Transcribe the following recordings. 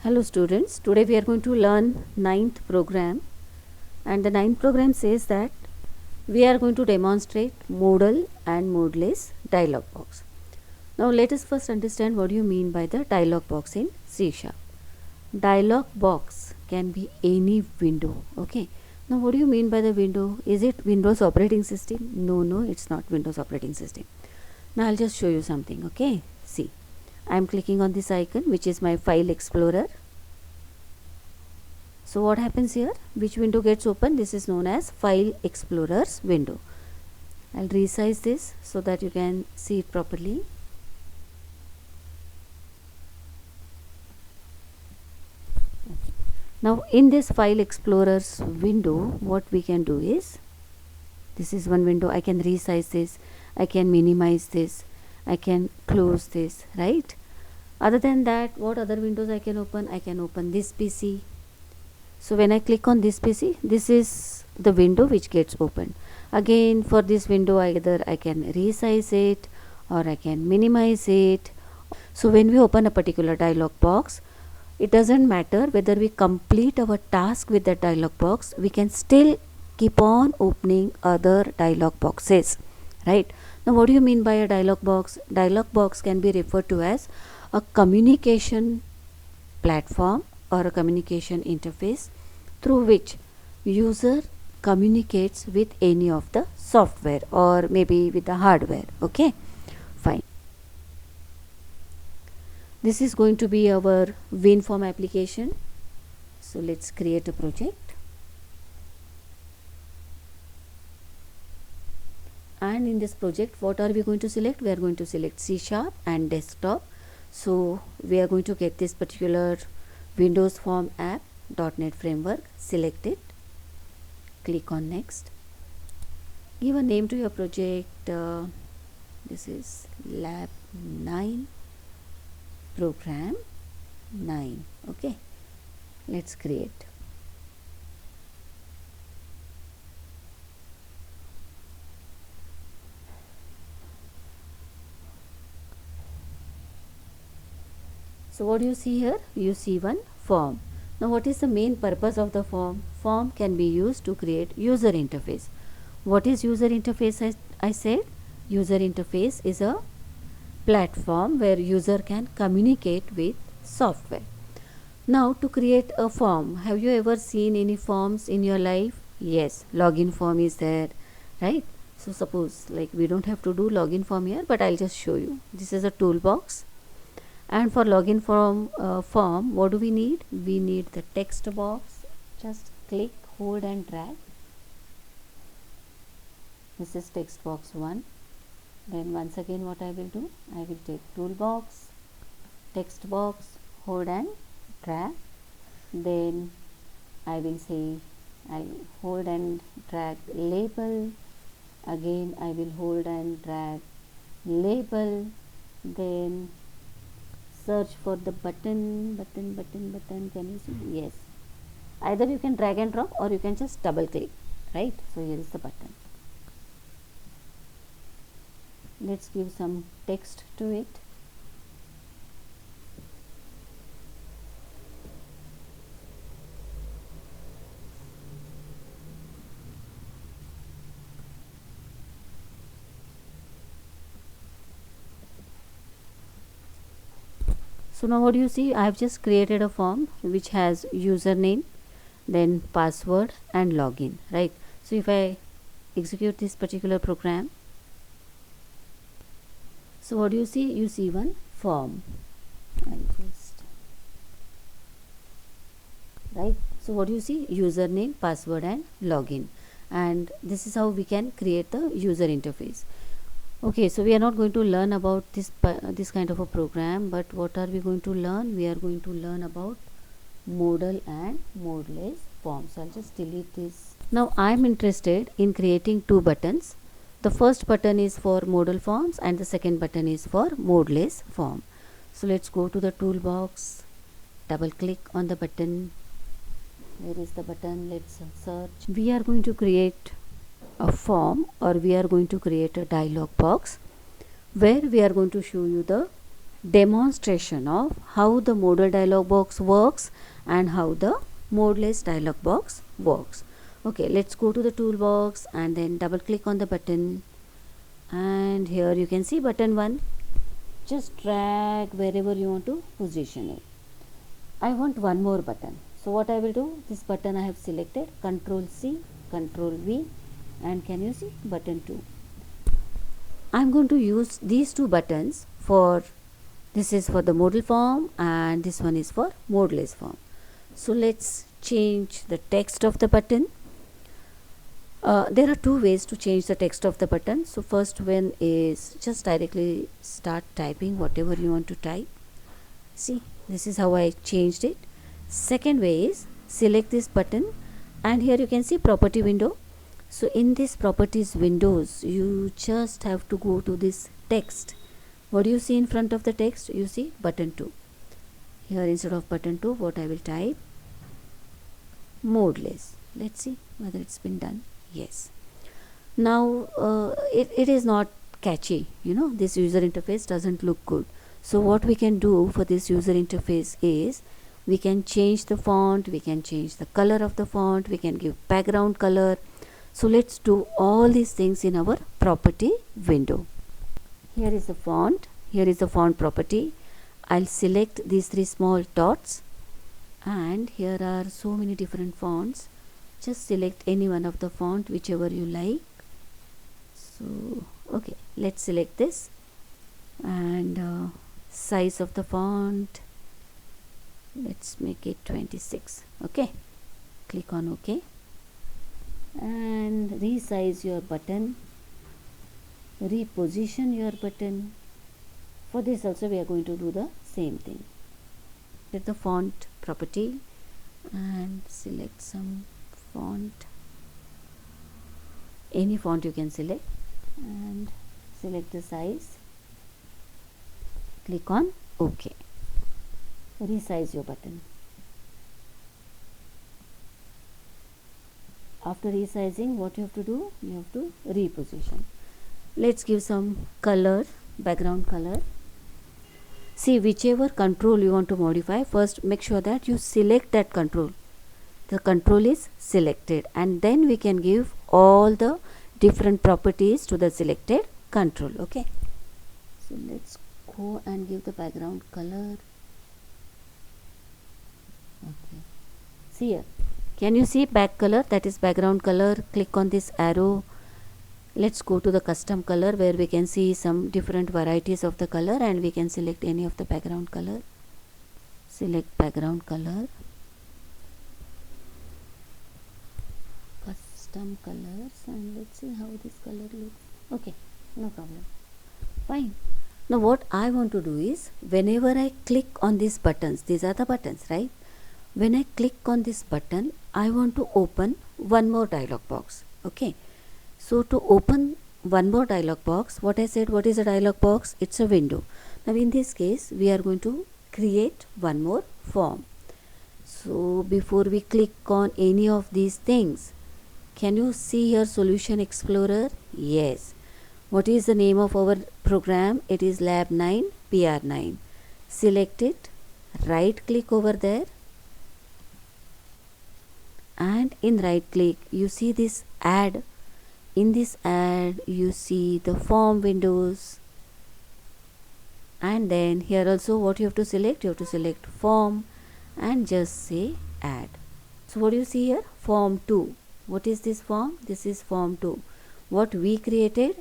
Hello students, today we are going to learn ninth program, and the ninth program says that we are going to demonstrate modal and modeless dialog box. Now let us first understand what you mean by the dialog box in C#. Dialog box can be any window. Okay. Now what do you mean by the window? Is it Windows operating system? No, it's not Windows operating system. Now I'll just show you something. Okay. See, I'm clicking on this icon, which is my file explorer. So what happens here? Which window gets open? This is known as File Explorer's window. I'll resize this so that you can see it properly. Now in this File Explorer's window, what we can do is, this is one window. I can resize this, I can minimize this, I can close this, right? Other than that, what other windows I can open? I can open this PC. So when I click on this PC, this is the window which gets opened. Again, for this window, either I can resize it or I can minimize it. So when we open a particular dialog box, it doesn't matter whether we complete our task with that dialog box, we can still keep on opening other dialog boxes, right? Now what do you mean by a dialog box? Dialog box can be referred to as a communication platform or a communication interface through which user communicates with any of the software or maybe with the hardware. Okay, fine. This is going to be our WinForm application. So let's create a project. And in this project, what are we going to select? We are going to select C# and desktop. So we are going to get this particular Windows Form app .NET framework. Select it, click on next, give a name to your project. This is lab 9 program 9. Okay, let's create. So what do you see here? You see one form. Now what is the main purpose of the form? Form can be used to create user interface. What is user interface? I said user interface is a platform where user can communicate with software. Now to create a form, have you ever seen any forms in your life? Yes, login form is there, right? So suppose like we don't have to do login form here, but I'll just show you. This is a toolbox. And for login form, what do we need? We need the text box. Just click, hold and drag. This is text box 1. Then once again what I will do? I will take toolbox, text box, hold and drag. Then I will say I'll hold and drag label. Again I will hold and drag label. Then search for the button. Can you see? Yes. Either you can drag and drop or you can just double click, right? So here is the button. Let's give some text to it. So now what do you see? I have just created a form which has username, then password and login, right? So if I execute this particular program, so what do you see? You see one form. Right? So what do you see? Username, password and login. And this is how we can create the user interface. Okay, so we are not going to learn about this kind of a program, but what are we going to learn? We are going to learn about modal and modeless forms. So I'll just delete this. Now I am interested in creating two buttons. The first button is for modal forms and the second button is for modeless form. So let's go to the toolbox, double click on the button. Where is the button? Let's search. We are going to create a form, or we are going to create a dialog box where we are going to show you the demonstration of how the modal dialog box works and how the modeless dialog box works. Okay, let's go to the toolbox and then double click on the button, and here you can see button 1. Just drag wherever you want to position it. I want one more button, so what I will do, this button I have selected, Control C, Control V, and can you see button 2. I'm going to use these two buttons for, this is for the modal form and this one is for modeless form. So let's change the text of the button. There are two ways to change the text of the button. So first one is just directly start typing whatever you want to type. See, this is how I changed it. Second way is select this button and here you can see property window. So in this properties windows, you just have to go to this text. What do you see in front of the text? You see button 2. Here instead of button 2, what I will type? Modeless. Let's see whether it's been done. Yes. Now it is not catchy, you know, this user interface doesn't look good. So what we can do for this user interface is we can change the font, we can change the color of the font, we can give background color. So let's do all these things in our property window. Here is the font, here is the font property. I'll select these 3 small dots and here are so many different fonts. Just select any one of the font whichever you like. So okay, let's select this and size of the font, let's make it 26. Okay, click on OK and resize your button, reposition your button. For this also we are going to do the same thing. Get the font property and select some font, any font you can select, and select the size, click on OK. Resize your button. After resizing, what you have to do? You have to reposition. Let's give some color, background color. See, whichever control you want to modify, first make sure that you select that control. The control is selected and then we can give all the different properties to the selected control. Okay, so let's go and give the background color. Okay, see here, can you see back color, that is background color? Click on this arrow. Let's go to the custom color where we can see some different varieties of the color and we can select any of the background color. Select background color, custom colors, and let's see how this color looks. Okay, no problem, fine. Now what I want to do is, whenever I click on these buttons, these are the buttons, right? When I click on this button, I want to open one more dialog box. Okay, so to open one more dialog box, what I said, what is a dialog box? It's a window. Now in this case we are going to create one more form. So before we click on any of these things, can you see here Solution Explorer? Yes. What is the name of our program? It is Lab 9 PR9. Select it, right click over there, and in right click you see this add. In this add you see the form windows, and then here also what you have to select? You have to select form and just say add. So what do you see here? Form 2. What is this form? This is form 2. What we created?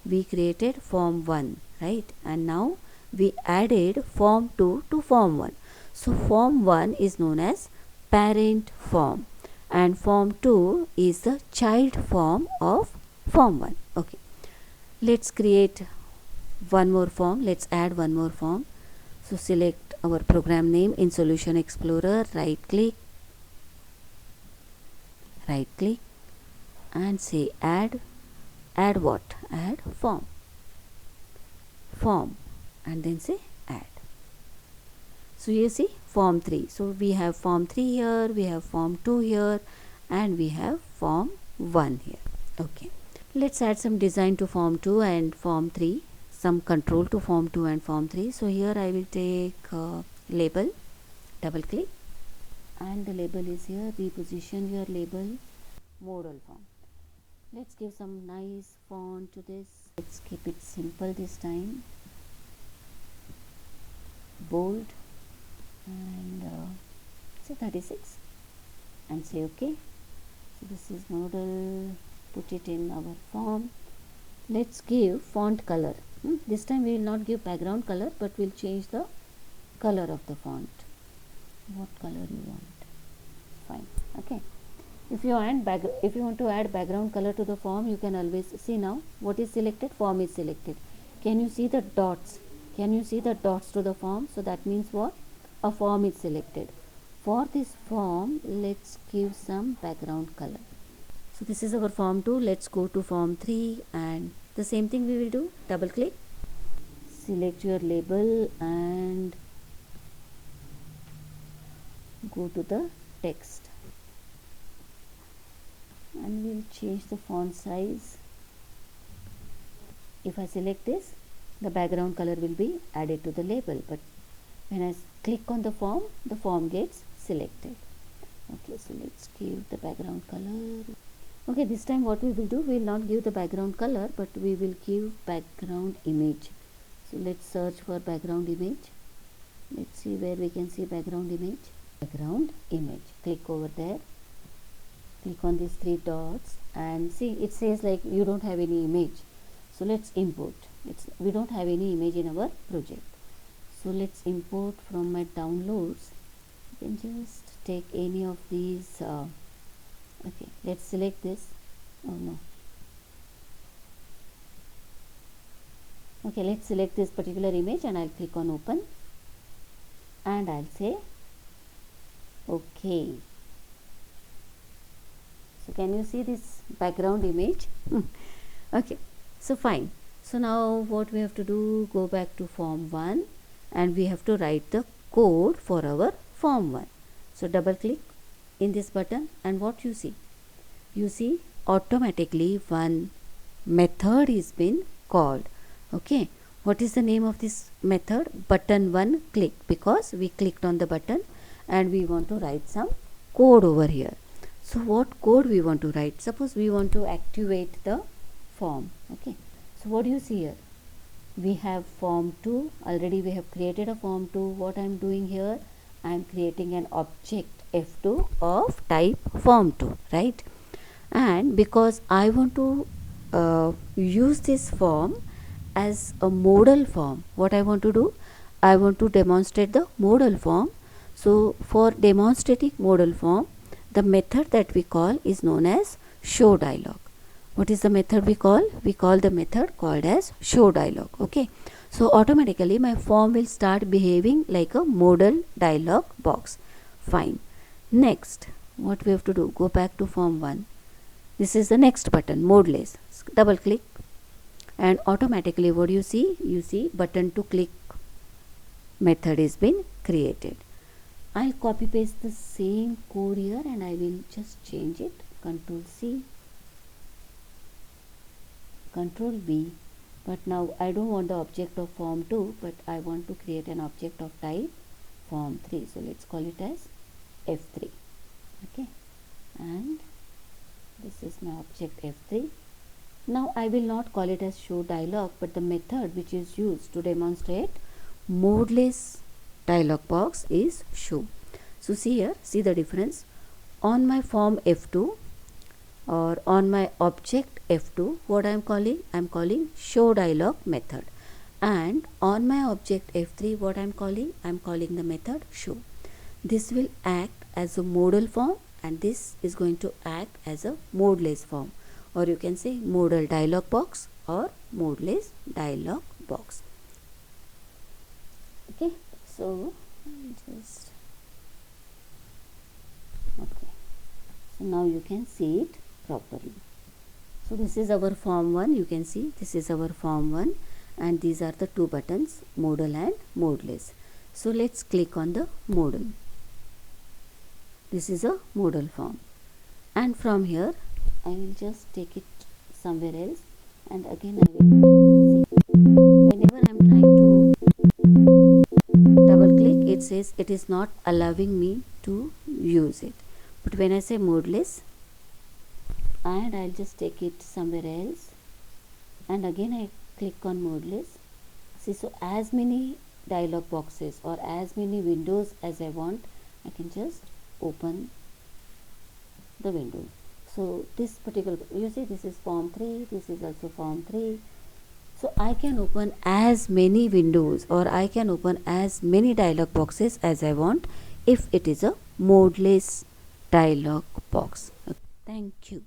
We created form 1, right? And now we added form 2 to form 1. So form 1 is known as parent form and form 2 is the child form of form 1. Okay, let's create one more form. Let's add one more form. So select our program name in Solution Explorer, right click and say add. Add what? Add form and then say add. So you see form 3. So we have form 3 here, we have form 2 here, and we have form 1 here. Okay, let's add some design to form 2 and form 3. some control to form 2 and form 3. So here I will take label, double click, and the label is here. Reposition your label, modal form. Let's give some nice font to this. Let's keep it simple this time, bold, and say 36 and say OK. So this is modal. Put it in our form. Let's give font color. This time we will not give background color, but we'll change the color of the font. What color you want? Fine. Okay. If you want to add background color to the form, you can always see. Now what is selected? Form is selected. Can you see the dots? Can you see the dots to the form? So that means what? A form is selected. For this form, let's give some background color. So this is our form 2. Let's go to form 3, and the same thing we will do. Double click, select your label and go to the text, and we'll change the font size. If I select this, the background color will be added to the label, but when I click on the form gets selected. Okay, so let's give the background color. Okay, this time what we will do, we will not give the background color, but we will give background image. So let's search for background image. Let's see where we can see background image. Background image. Click over there. Click on these 3 dots and see it says like you don't have any image. So let's import. We don't have any image in our project. So let's import from my downloads. You can just take any of these. Okay, let's select this. Oh no. Okay, let's select this particular image and I'll click on open and I'll say okay. So can you see this background image? Okay, so fine. So now what we have to do, go back to form 1 and we have to write the code for our form 1. So double click in this button and what you see automatically one method is been called. Okay, what is the name of this method? Button 1 click, because we clicked on the button and we want to write some code over here. So what code we want to write? Suppose we want to activate the form. Okay, so what do you see here? We have form 2. Already we have created a form 2. What I am doing here, I am creating an object F2 of type form 2, right? And because I want to use this form as a modal form, what I want to do, I want to demonstrate the modal form. So for demonstrating modal form, the method that we call is known as show dialog. What is the method we call? We call the method called as show dialog. Okay, so automatically my form will start behaving like a modal dialog box. Fine. Next, what we have to do, go back to form 1. This is the next button, modeless. Double click and automatically what you see? You see button to click method is been created. I'll copy paste the same code here and I will just change it. Control C, Control V. But now I don't want the object of form 2, but I want to create an object of type form 3. So let's call it as F3. Okay, and this is my object F3. Now I will not call it as show dialog, but the method which is used to demonstrate modeless dialog box is show. So see here, see the difference. On my form F2 or on my object F2, what I am calling? I am calling show dialog method. And on my object F3, what I am calling? I am calling the method show. This will act as a modal form and this is going to act as a modeless form, or you can say modal dialog box or modeless dialog box. Okay, so just okay, so now you can see it properly. So this is our form 1, you can see this is our form 1 and these are the 2 buttons, modal and modeless. So let's click on the modal. This is a modal form and from here I will just take it somewhere else and again I will see. When whenever I'm trying to double click, it says it is not allowing me to use it. But when I say modeless, and I'll just take it somewhere else, and again I click on modeless. See, so as many dialog boxes or as many windows as I want, I can just open the window. So this particular, you see, this is form 3, this is also form 3. So I can open as many windows or I can open as many dialog boxes as I want if it is a modeless dialog box. Thank you.